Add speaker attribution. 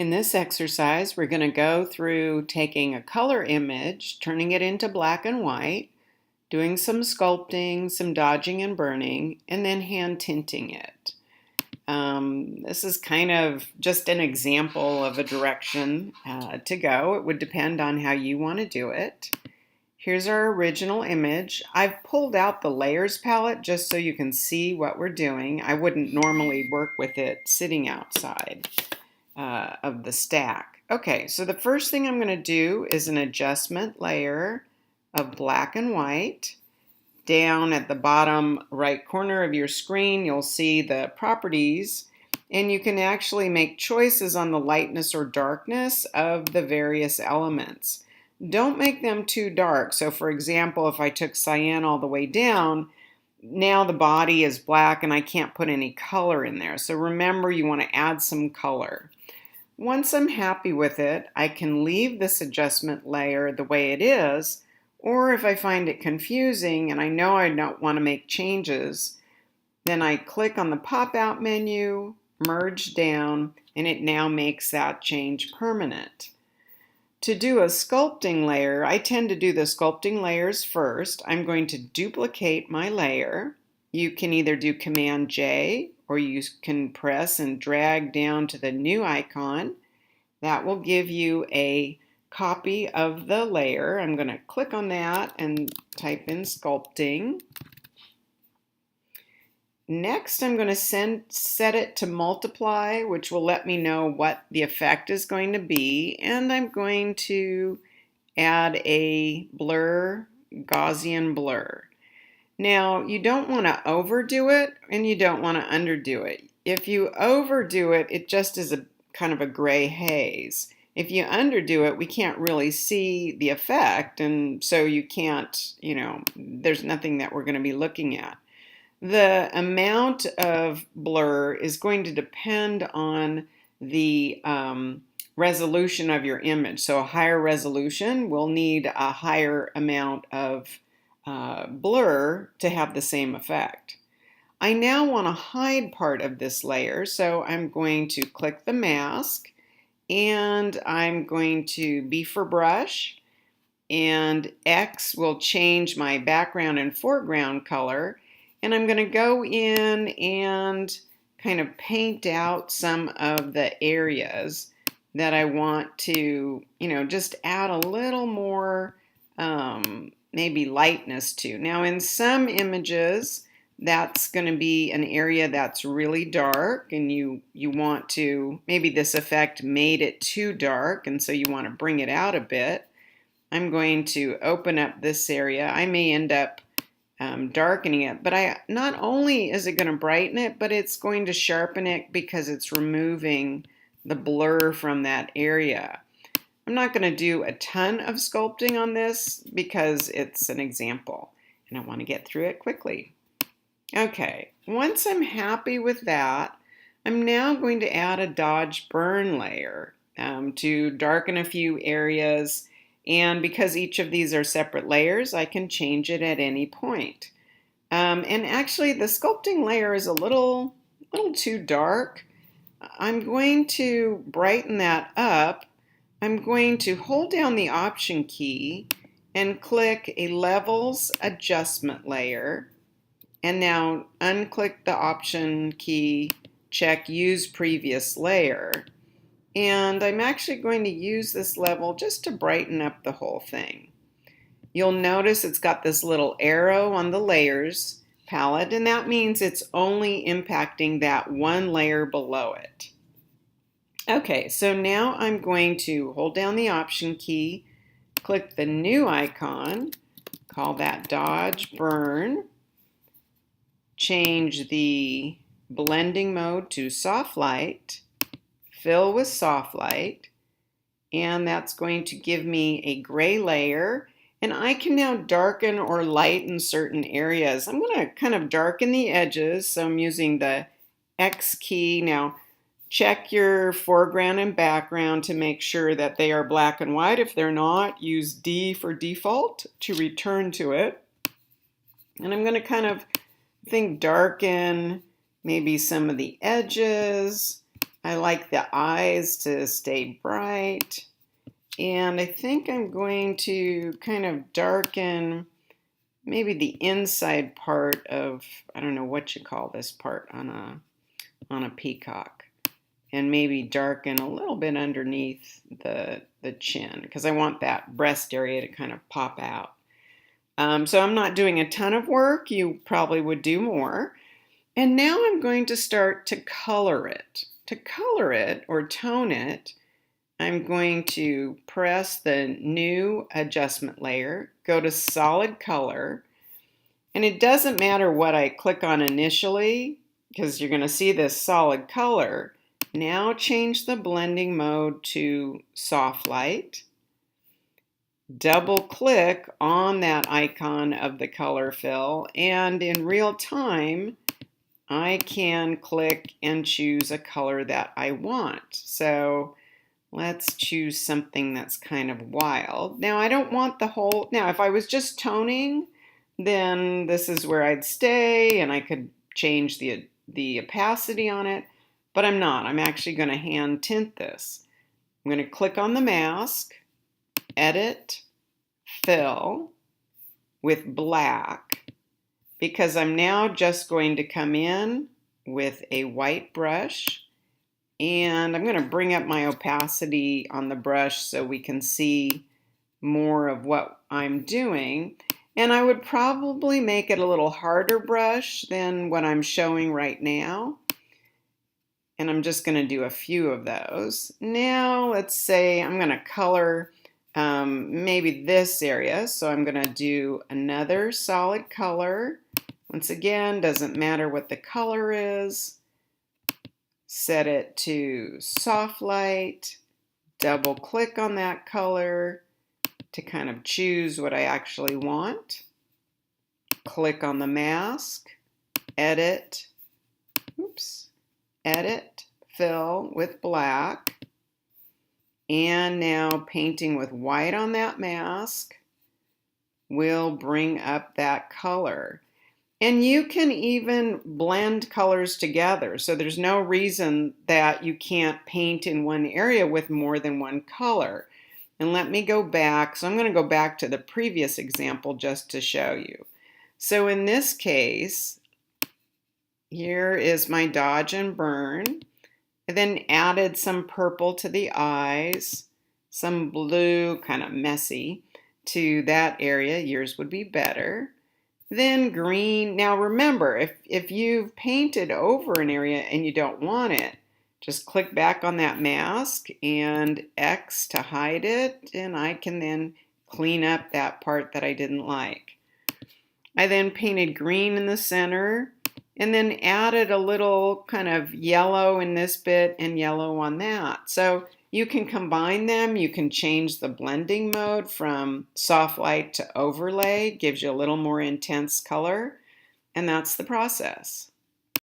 Speaker 1: In this exercise, we're going to go through taking a color image, turning it into black and white, doing some sculpting, some dodging and burning, and then hand tinting it. This is kind of just an example of a direction to go. It would depend on how you want to do it. Here's our original image. I've pulled out the layers palette just so you can see what we're doing. I wouldn't normally work with it sitting outside of the stack. Okay, so the first thing I'm going to do is an adjustment layer of black and white. Down at the bottom right corner of your screen, you'll see the properties, and you can actually make choices on the lightness or darkness of the various elements. Don't make them too dark. So for example, if I took cyan all the way down, now the body is black and I can't put any color in there. So remember, you want to add some color. Once I'm happy with it, I can leave this adjustment layer the way it is, or if I find it confusing and I know I don't want to make changes, then I click on the pop-out menu, merge down, and it now makes that change permanent. To do a sculpting layer, I tend to do the sculpting layers first. I'm going to duplicate my layer. You can either do Command J or you can press and drag down to the new icon. That will give you a copy of the layer. I'm going to click on that and type in sculpting. Next, I'm going to set it to multiply, which will let me know what the effect is going to be. And I'm going to add a blur, Gaussian blur. Now, you don't want to overdo it and you don't want to underdo it. If you overdo it, it just is a kind of a gray haze. If you underdo it, we can't really see the effect, and so you can't, there's nothing that we're going to be looking at. The amount of blur is going to depend on the resolution of your image. So a higher resolution will need a higher amount of blur to have the same effect. I now want to hide part of this layer, so I'm going to click the mask, and I'm going to B for brush, and X will change my background and foreground color, and I'm going to go in and kind of paint out some of the areas that I want to, just add a little more maybe lightness to. Now in some images, that's going to be an area that's really dark, and you want to, maybe this effect made it too dark, and so you want to bring it out a bit. I'm going to open up this area. I may end up darkening it, but not only is it going to brighten it, but it's going to sharpen it because it's removing the blur from that area. I'm not going to do a ton of sculpting on this because it's an example, and I want to get through it quickly. Okay, once I'm happy with that, I'm now going to add a dodge burn layer to darken a few areas, and because each of these are separate layers, I can change it at any point. And actually the sculpting layer is a little too dark. I'm going to brighten that up. I'm going to hold down the Option key and click a Levels Adjustment layer. And now unclick the Option key, check Use Previous Layer. And I'm actually going to use this level just to brighten up the whole thing. You'll notice it's got this little arrow on the layers palette, and that means it's only impacting that one layer below it. Okay, so now I'm going to hold down the Option key, click the new icon, call that Dodge Burn, change the blending mode to soft light, fill with soft light, and that's going to give me a gray layer, and I can now darken or lighten certain areas. I'm going to kind of darken the edges, so I'm using the X key. Now check your foreground and background to make sure that they are black and white. If they're not, use D for default to return to it. And I'm going to kind of darken maybe some of the edges, I like the eyes to stay bright. And I think I'm going to kind of darken maybe the inside part of, I don't know what you call this part on a peacock. And maybe darken a little bit underneath the chin because I want that breast area to kind of pop out. So I'm not doing a ton of work. You probably would do more. And now I'm going to start to color it. To color it or tone it, I'm going to press the new adjustment layer, go to solid color, and it doesn't matter what I click on initially because you're going to see this solid color. Now change the blending mode to soft light. Double click on that icon of the color fill, and in real time I can click and choose a color that I want. So let's choose something that's kind of wild. Now I don't want the whole, now if I was just toning, then this is where I'd stay and I could change the opacity on it, but I'm not. I'm actually going to hand tint this. I'm going to click on the mask, edit, fill with black, because I'm now just going to come in with a white brush, and I'm going to bring up my opacity on the brush so we can see more of what I'm doing. And I would probably make it a little harder brush than what I'm showing right now. And I'm just going to do a few of those. Now let's say I'm going to color maybe this area. So I'm going to do another solid color. Once again, doesn't matter what the color is. Set it to soft light. Double click on that color to kind of choose what I actually want. Click on the mask, edit, edit, fill with black, and now painting with white on that mask will bring up that color. And you can even blend colors together, so there's no reason that you can't paint in one area with more than one color. And let me go back, so I'm going to go back to the previous example just to show you. So in this case, here is my dodge and burn. I then added some purple to the eyes, some blue, kind of messy, to that area. Yours would be better. Then green. Now remember, if you've painted over an area and you don't want it, just click back on that mask and X to hide it, and I can then clean up that part that I didn't like. I then painted green in the center and then added a little kind of yellow in this bit and yellow on that. So you can combine them. You can change the blending mode from soft light to overlay. Gives you a little more intense color. And that's the process.